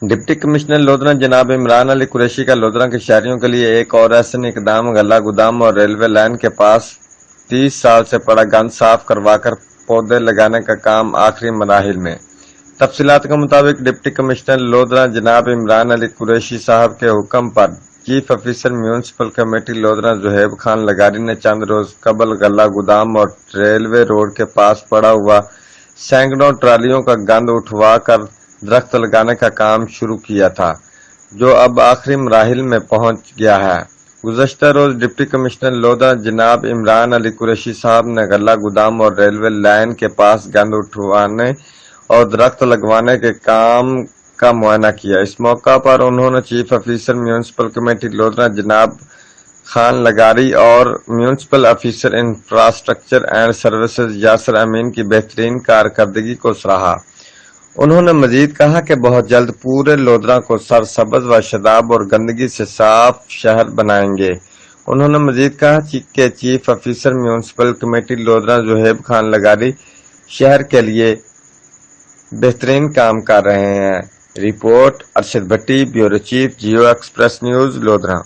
Deputy commissioner Lodhran جناب عمران علی قریشی کا لودھراں کے شہریوں کے لیے ایک اور احسن اقدام غلہ گودام اور ریلوے لائن کے پاس 30 سال سے پڑا گند صاف کروا کر پودے لگانے کا کام آخری مراحل میں۔ تفصیلات کے مطابق ڈپٹی کمشنر لودھراں جناب عمران علی قریشی صاحب کے حکم پر chief officer municipal committee Lodhran Zohaib Khan لغاری نے چند روز قبل غلہ گودام اور ریلوے روڈ کے پاس پڑا ہوا سینکڑوں ٹرالیوں کا گند اٹھوا کر درخت لگانے کا کام شروع کیا تھا، جو اب آخری مراحل میں پہنچ گیا ہے۔ گزشتہ روز ڈپٹی کمشنر لودھراں جناب عمران علی قریشی صاحب نے غلہ گودام اور ریلوے لائن کے پاس گند اٹھوانے اور درخت لگوانے کے کام کا معائنہ کیا۔ اس موقع پر انہوں نے chief officer municipal committee Lodhran جناب خان لغاری اور municipal officer infrastructure and services Yasir Amin کی بہترین کارکردگی کو سراہا۔ انہوں نے مزید کہا کہ بہت جلد پورے لودھراں کو سرسبز و شاداب اور گندگی سے صاف شہر بنائیں گے۔ انہوں نے مزید کہا کہ chief officer municipal committee Lodhran Zohaib Khan لغاری شہر کے لیے بہترین کام کر رہے ہیں۔ Report Arshad Bhatti, bureau chief, Geo express news, Lodhran.